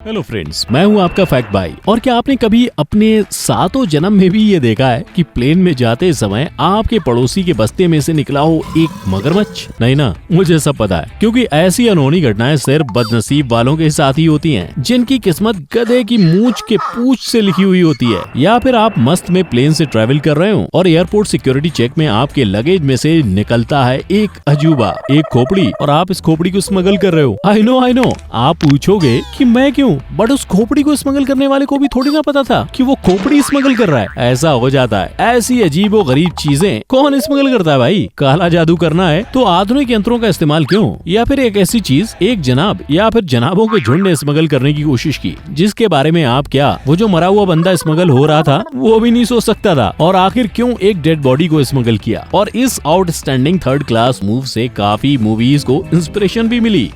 Hello friends, मैं हूं आपका फैक्ट भाई। और क्या आपने कभी अपने सातों जन्म में भी ये देखा है कि प्लेन में जाते समय आपके पड़ोसी के बस्ते में से निकला हो एक मगरमच्छ? नहीं ना, मुझे सब पता है, क्योंकि ऐसी अनहोनी घटनाएं सिर्फ बदनसीब वालों के साथ ही होती हैं, जिनकी किस्मत गधे की मूंछ के पूंछ से लिखी हुई होती है। या फिर आप मस्त में प्लेन से ट्रेवल कर रहे हो और एयरपोर्ट सिक्योरिटी चेक में आपके लगेज में से निकलता है एक अजूबा, एक खोपड़ी, और आप इस खोपड़ी को स्मगल कर रहे हो। आई नो, आप पूछोगे कि मैं क्यों, बट उस खोपड़ी को स्मगल करने वाले को भी थोड़ी ना पता था कि वो खोपड़ी स्मगल कर रहा है। ऐसा हो जाता है। ऐसी अजीबो गरीब चीजें कौन स्मगल करता है भाई? काला जादू करना है तो आधुनिक यंत्रों का इस्तेमाल क्यों? या फिर एक ऐसी चीज एक जनाब या फिर जनाबों के झुंड ने स्मगल करने की कोशिश की, जिसके बारे में आप क्या, वो जो मरा हुआ बंदा स्मगल हो रहा था वो भी नहीं सोच सकता था। और आखिर क्यों एक डेड बॉडी को स्मगल किया? और इस आउटस्टैंडिंग थर्ड क्लास मूव से काफी मूवीज को इंस्पिरेशन भी मिली।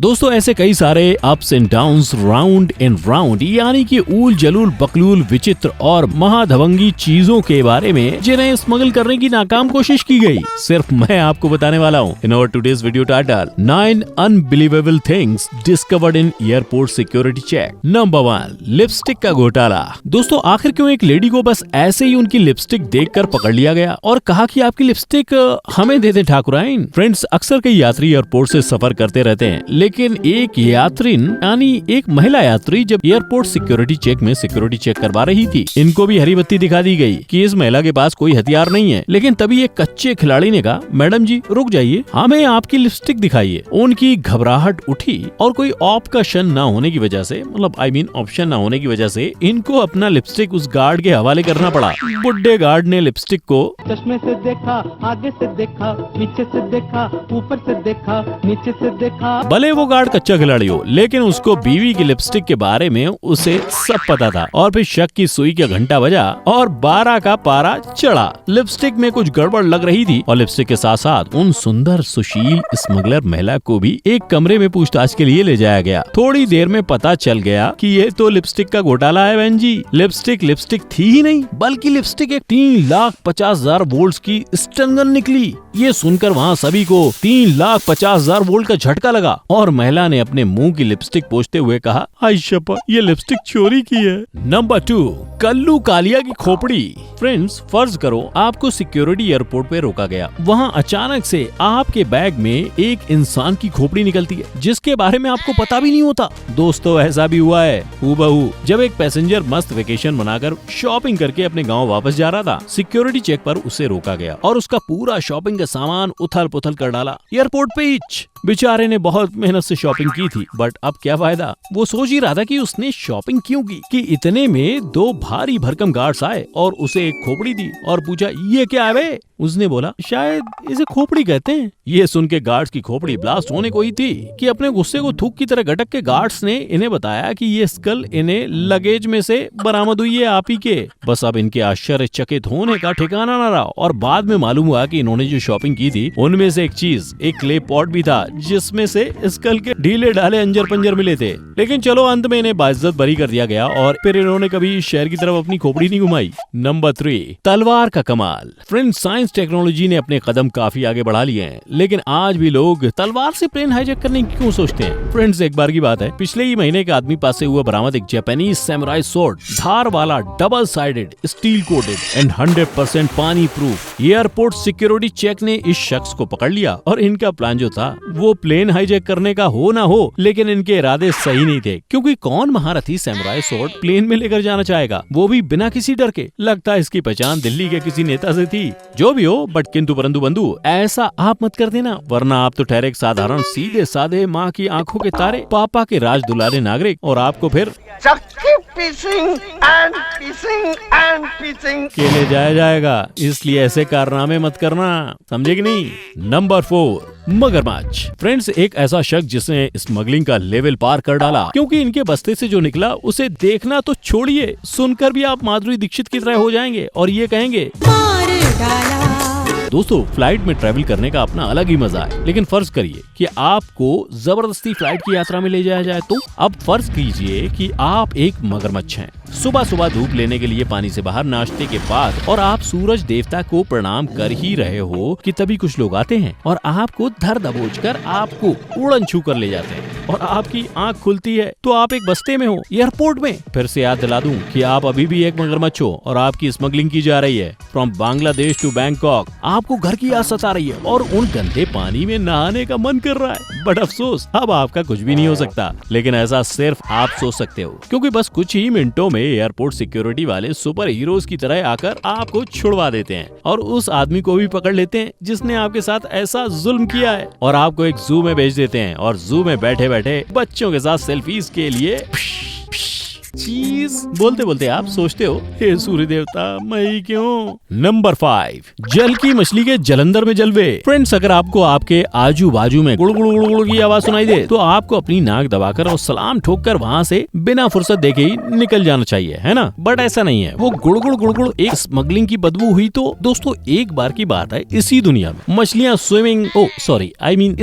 दोस्तों, ऐसे कई सारे ups and downs, round and round, यानी कि ऊल जलूल बकलूल विचित्र और महाधवंगी चीजों के बारे में जिन्हें स्मगल करने की नाकाम कोशिश की गई, सिर्फ मैं आपको बताने वाला हूँ in our today's video title 9 unbelievable things discovered in airport security check. Number 1, lipstick का घोटाला। दोस्तों, आखिर क्यों एक लेडी को बस ऐसे ही उनकी लिपस्टिक देखकर पकड़ लिया गया और कहा कि आपकी लिपस्टिक हमें दे दे ठाकुराइन। फ्रेंड्स, अक्सर कई यात्री एयरपोर्ट से सफर करते रहते हैं, लेकिन एक यात्रीन यानी एक महिला यात्री जब एयरपोर्ट सिक्योरिटी चेक में सिक्योरिटी चेक करवा रही थी, इनको भी हरी बत्ती दिखा दी गई कि इस महिला के पास कोई हथियार नहीं है। लेकिन तभी एक कच्चे खिलाड़ी ने कहा, मैडम जी रुक जाइए, हमें आपकी लिपस्टिक दिखाइए। उनकी घबराहट उठी और कोई ऑप्शन न होने की वजह से, मतलब ऑप्शन न होने की वजह से इनको अपना लिपस्टिक उस गार्ड के हवाले करना पड़ा। बुड्ढे गार्ड ने लिपस्टिक को चश्मे से देखा, आगे से देखा, पीछे से देखा, ऊपर से देखा, नीचे से देखा। भले वो गार्ड कच्चा खिलाड़ी हो, लेकिन उसको बीवी की लिपस्टिक के बारे में उसे सब पता था। और फिर शक की सुई का घंटा बजा और 12 का पारा चढ़ा। लिपस्टिक में कुछ गड़बड़ लग रही थी और लिपस्टिक के साथ साथ उन सुंदर सुशील स्मगलर महिला को भी एक कमरे में पूछताछ के लिए ले जाया गया। थोड़ी देर में पता चल गया कि ये तो लिपस्टिक का घोटाला है बहन जी। लिपस्टिक थी ही नहीं, बल्कि लिपस्टिक एक 3,50,000 वोल्ट की स्टन गन निकली। ये सुनकर वहाँ सभी को 3,50,000 वोल्ट का झटका लगा और महिला ने अपने मुंह की लिपस्टिक पोंछते हुए कहा, आयशा ये लिपस्टिक चोरी की है। नंबर 2, कल्लू कालिया की खोपड़ी। फ्रेंड्स, फर्ज करो आपको सिक्योरिटी एयरपोर्ट पे रोका गया। वहाँ अचानक से आपके बैग में एक इंसान की खोपड़ी निकलती है, जिसके बारे में आपको पता भी नहीं होता। दोस्तों, ऐसा भी हुआ है हूबहू, जब एक पैसेंजर मस्त वेकेशन मनाकर शॉपिंग करके अपने गाँव वापस जा रहा था। सिक्योरिटी चेक पर उसे रोका गया और उसका पूरा शॉपिंग का सामान उथल पुथल कर डाला एयरपोर्ट पे ही। बेचारे ने बहुत मेहनत से शॉपिंग की थी, बट अब क्या फायदा। वो सोच ही रहा था कि उसने शॉपिंग क्यों की कि इतने में 2 भारी भरकम गार्ड्स आए और उसे एक खोपड़ी दी और पूछा, ये क्या है बे? उसने बोला, शायद इसे खोपड़ी कहते हैं। ये सुन के गार्ड्स की खोपड़ी ब्लास्ट होने को ही थी कि अपने गुस्से को थूक की तरह गटक के गार्ड्स ने इन्हें बताया कि ये स्कल इन्हें लगेज में से बरामद हुई है आप ही के। बस अब इनके आश्चर्यचकित होने का ठिकाना न रहा और बाद में मालूम हुआ कि इन्होंने जो शॉपिंग की थी उनमें से एक चीज, एक क्ले पॉट भी था, जिसमें से स्कल के ढीले ढाले अंजर पंजर मिले थे। लेकिन चलो, अंत में इन्हें बाइज्जत बरी कर दिया गया और फिर इन्होंने कभी शहर की तरफ अपनी खोपड़ी नहीं घुमाई। नंबर 3, तलवार का कमाल। फ्रेंड्स, साइंस टेक्नोलॉजी ने अपने कदम काफी आगे बढ़ा लिए हैं, लेकिन आज भी लोग तलवार से प्लेन हाईजैक करने की क्यों सोचते हैं? फ्रेंड्स, एक बार की बात है, पिछले ही महीने के आदमी पास से हुआ बरामद एक जापानीज सैमुराई स्वॉर्ड, धार वाला, double sided, steel coated and 100% पानी प्रूफ। एयरपोर्ट सिक्योरिटी चेक ने इस शख्स को पकड़ लिया और इनका प्लान जो था वो प्लेन हाईजैक करने का हो ना हो, लेकिन इनके इरादे सही नहीं थे, क्योंकि कौन महारथी सैमुराई स्वॉर्ड प्लेन में लेकर जाना चाहेगा, वो भी बिना किसी डर के। लगता है इसकी पहचान दिल्ली के किसी नेता से थी। जो भी हो, बट किंतु परंतु बंधु, ऐसा आप मत कर देना, वरना आप तो ठहरे एक साधारण सीधे साधे माँ की आंखों के तारे, पापा के राज दुलारे नागरिक, और आपको फिर केले जाया जाएगा। इसलिए ऐसे कारनामे मत करना, समझे कि नहीं? नंबर 4, मगरमच्छ। फ्रेंड्स, एक ऐसा शख्स जिसने स्मगलिंग का लेवल पार कर डाला, क्योंकि इनके बस्ते से जो निकला उसे देखना तो छोड़िए, सुनकर भी आप माधुरी दीक्षित की तरह हो जाएंगे और ये कहेंगे, मार डाला। दोस्तों फ्लाइट में ट्रैवल करने का अपना अलग ही मजा है, लेकिन फर्ज करिए कि आपको जबरदस्ती फ्लाइट की यात्रा में ले जाया जाए तो। अब फर्ज कीजिए कि आप एक मगरमच्छ हैं, सुबह सुबह धूप लेने के लिए पानी से बाहर नाश्ते के बाद, और आप सूरज देवता को प्रणाम कर ही रहे हो कि तभी कुछ लोग आते हैं और आपको धर दबोच कर आपको उड़न छू कर ले जाते हैं और आपकी आंख खुलती है तो आप एक बस्ते में हो, एयरपोर्ट में। फिर से याद दिला दूं कि आप अभी भी एक मगरमच्छ हो और आपकी स्मगलिंग की जा रही है फ्रॉम बांग्लादेश टू बैंकॉक। आपको घर की याद सता रही है और उन गंदे पानी में नहाने का मन कर रहा है, बट अफसोस अब आपका कुछ भी नहीं हो सकता। लेकिन ऐसा सिर्फ आप सोच सकते हो, क्योंकि बस कुछ ही मिनटों में एयरपोर्ट सिक्योरिटी वाले सुपर हीरोज की तरह आकर आपको छुड़वा देते हैं और उस आदमी को भी पकड़ लेते हैं जिसने आपके साथ ऐसा जुल्म किया है, और आपको एक जू में भेज देते हैं और जू में बैठे बैठे बच्चों के साथ सेल्फीज के लिए चीज बोलते बोलते आप सोचते हो, हे सूर्य देवता मैं ही क्यों। नंबर 5, जल की मछली के जलंधर में जलवे। फ्रेंड्स, अगर आपको आपके आजू बाजू में गुड़ गुड़ गुड़ गुड़ की आवाज सुनाई दे तो आपको अपनी नाक दबाकर और सलाम ठोककर वहाँ से बिना फुर्सत देखे ही निकल जाना चाहिए, है ना। बट ऐसा नहीं है, वो गुड़ गुड़ गुड़ गुड़ एक स्मगलिंग की बदबू हुई तो दोस्तों एक बार की बात है, इसी दुनिया में मछलियाँ स्विमिंग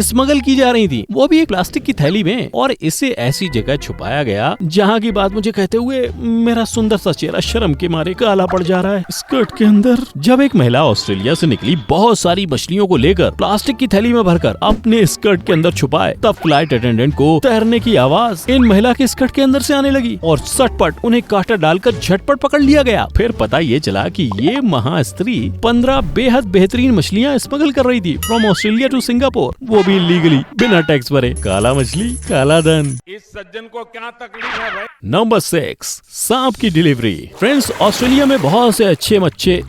स्मगल की जा रही थी, वो भी एक प्लास्टिक की थैली में, और इसे ऐसी जगह छुपाया गया जहाँ की बात मुझे कहते हुए मेरा सुंदर सा चेहरा शर्म के मारे काला पड़ जा रहा है स्कर्ट के अंदर। जब एक महिला ऑस्ट्रेलिया से निकली बहुत सारी मछलियों को लेकर प्लास्टिक की थैली में भरकर अपने स्कर्ट के अंदर छुपाए, तब फ्लाइट अटेंडेंट को तैरने की आवाज इन महिला के स्कर्ट के अंदर से आने लगी और सटपट उन्हें कांटा डालकर झटपट पकड़ लिया गया। फिर पता ये चला कि ये महास्त्री 15 बेहद बेहतरीन मछलियाँ स्मगल कर रही थी फ्रॉम ऑस्ट्रेलिया टू सिंगापुर, वो भी लीगली, बिना टैक्स भरे। काला मछली काला धन, इस सज्जन को क्या तकलीफ है भाई। नंबर 6, सांप की डिलीवरी। फ्रेंड्स, ऑस्ट्रेलिया में बहुत से अच्छे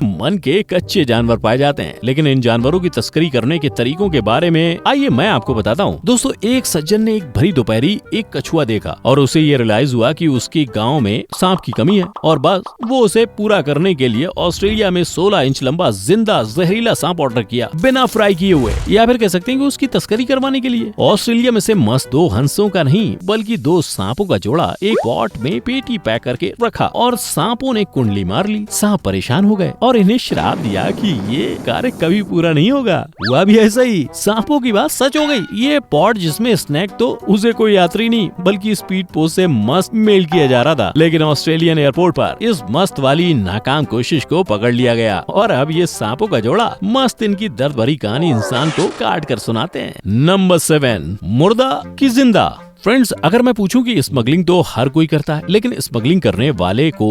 मन के कच्चे जानवर पाए जाते हैं, लेकिन इन जानवरों की तस्करी करने के तरीकों के बारे में आइए मैं आपको बताता हूँ। दोस्तों, एक सज्जन ने एक भरी दोपहरी एक कछुआ देखा और उसे ये रियलाइज हुआ कि उसके गांव में सांप की कमी है, और बस वो उसे पूरा करने के लिए ऑस्ट्रेलिया में 16 इंच लंबा जिंदा जहरीला सांप ऑर्डर किया, बिना फ्राई किए हुए, या फिर कह सकते हैं कि उसकी तस्करी करवाने के लिए। ऑस्ट्रेलिया में से मस्त 2 हंसों का नहीं बल्कि 2 सांपों का जोड़ा एक पॉट में पेटी पैक करके रखा और सांपों ने कुंडली मार ली। सांप परेशान हो गए और इन्हें श्राप दिया कि ये कार्य कभी पूरा नहीं होगा। हुआ भी ऐसा ही, सांपों की बात सच हो गई। ये पॉट जिसमें स्नैक तो उसे कोई यात्री नहीं बल्कि स्पीड पोस्ट से मस्त मेल किया जा रहा था, लेकिन ऑस्ट्रेलियन एयरपोर्ट पर इस मस्त वाली नाकाम कोशिश को पकड़ लिया गया और अब ये सांपों का जोड़ा मस्त इनकी दर्द भरी कहानी इंसान को काट कर सुनाते हैं। नंबर 7, मुर्दा की जिंदा। फ्रेंड्स, अगर मैं पूछूं कि स्मगलिंग तो हर कोई करता है, लेकिन स्मगलिंग करने वाले को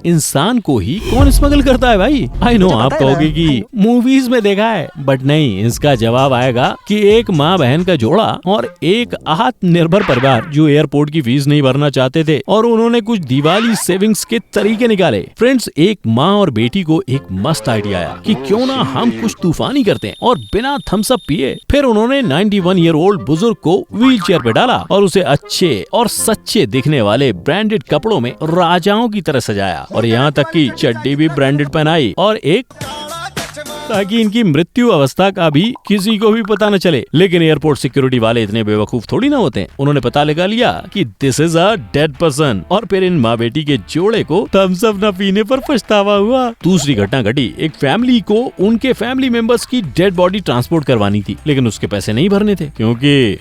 इंसान को ही कौन स्मगल करता है भाई? आई नो आप कहोगे कि मूवीज में देखा है, बट नहीं, इसका जवाब आएगा कि एक माँ बहन का जोड़ा और एक आत्मनिर्भर परिवार जो एयरपोर्ट की फीस नहीं भरना चाहते थे और उन्होंने कुछ दिवाली सेविंग्स के तरीके निकाले। फ्रेंड्स, एक माँ और बेटी को एक मस्त आइडिया आया कि क्यों ना हम कुछ तूफानी करते हैं, और बिना थम्स अप पिए फिर उन्होंने 91 ईयर ओल्ड बुजुर्ग को व्हील चेयर पे डाला और उसे अच्छे और सच्चे दिखने वाले ब्रांडेड कपड़ों में राजाओं की तरह सजाया, और यहाँ तक कि चड्डी भी ब्रांडेड पहनाई, और एक ताकि इनकी मृत्यु अवस्था का भी किसी को भी पता न चले। लेकिन एयरपोर्ट सिक्योरिटी वाले इतने बेवकूफ थोड़ी ना होते हैं, उन्होंने पता लगा लिया कि this is a dead person, और फिर इन माँ बेटी के जोड़े को थम्स अप न पीने पर पछतावा हुआ। दूसरी घटना घटी, एक फैमिली को उनके फैमिली मेंबर्स की डेड बॉडी ट्रांसपोर्ट करवानी थी, लेकिन उसके पैसे नहीं भरने थे, क्योंकि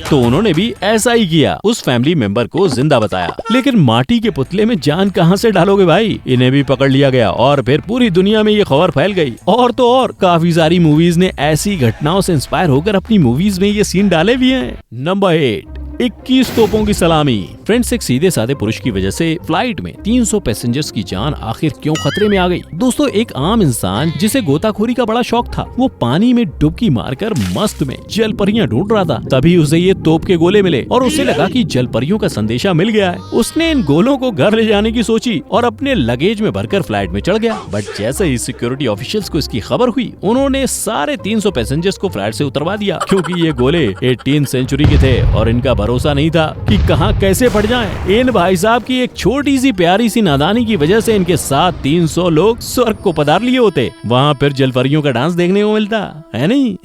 तो उन्होंने भी ऐसा ही किया, उस फैमिली मेंबर को जिंदा बताया। लेकिन माटी के पुतले में जान कहां से डालोगे भाई? इन्हें भी पकड़ लिया गया और फिर पूरी दुनिया में ये खबर फैल गई। और तो और काफी सारी मूवीज ने ऐसी घटनाओं से इंस्पायर होकर अपनी मूवीज में ये सीन डाले भी हैं। नंबर 8, 21 तोपों की सलामी। फ्रेंड्स, एक सीधे साधे पुरुष की वजह से फ्लाइट में 300 पैसेंजर्स की जान आखिर क्यों खतरे में आ गई? दोस्तों, एक आम इंसान जिसे गोताखोरी का बड़ा शौक था, वो पानी में डुबकी मारकर मस्त में जल परियां ढूंढ रहा था। तभी उसे ये तोप के गोले मिले और उसे लगा कि जल परियों का संदेशा मिल गया है। उसने इन गोलों को घर ले जाने की सोची और अपने लगेज में भरकर फ्लाइट में चढ़ गया। बट जैसे ही सिक्योरिटी ऑफिशियल्स को इसकी खबर हुई, उन्होंने सारे 300 पैसेंजर्स को फ्लाइट से उतरवा दिया, क्योंकि ये गोले 18th सेंचुरी के थे और इनका भरोसा नहीं था कि कहां कैसे फट जाएं। इन भाई साहब की एक छोटी सी प्यारी सी नादानी की वजह से इनके साथ 300 लोग स्वर्ग को पधार लिए होते। वहाँ फिर जलपरियों का डांस देखने को मिलता है नहीं?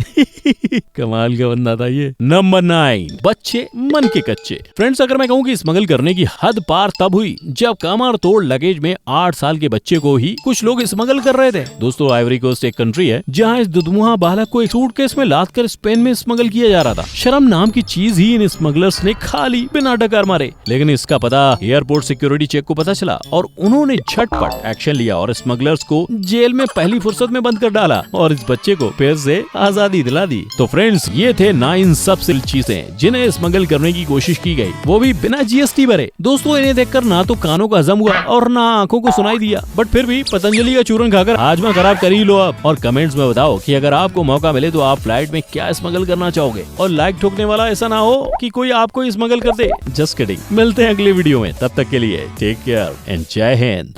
कमाल का बंदा था ये। नंबर 9, बच्चे मन के कच्चे। फ्रेंड्स, अगर मैं कहूँ कि स्मगल करने की हद पार तब हुई जब कमर तोड़ लगेज में 8 साल के बच्चे को ही कुछ लोग स्मगल कर रहे थे। दोस्तों, आइवरी कोस्ट एक कंट्री है जहाँ इस दुधमुहा बालक को एक सूटकेस में लाद कर स्पेन में स्मगल किया जा रहा था। शर्म नाम की चीज ही इन स्मगलर्स ने खा ली बिना डकार मारे। लेकिन इसका पता एयरपोर्ट सिक्योरिटी चेक को पता चला और उन्होंने झटपट एक्शन लिया और स्मगलर्स को जेल में पहली फुर्सत में बंद कर डाला और इस बच्चे को फिर से आजादी दिला दी। तो फ्रेंड्स, ये थे 9 सबसे चीजें जिन्हें स्मगल करने की कोशिश की गई, वो भी बिना जीएसटी भरे। दोस्तों, इन्हें देखकर ना तो कानों का हजम हुआ और ना आंखों को सुनाई दिया, बट फिर भी पतंजलि का चूरन खाकर हाजमा खराब कर ही लो आप। और कमेंट्स में बताओ कि अगर आपको मौका मिले तो आप फ्लाइट में क्या स्मगल करना चाहोगे। और लाइक ठोकने वाला ऐसा ना हो कि कोई आपको स्मगल कर दे। Just kidding. मिलते हैं अगले वीडियो में, तब तक के लिए टेक केयर एंड जय हिंद।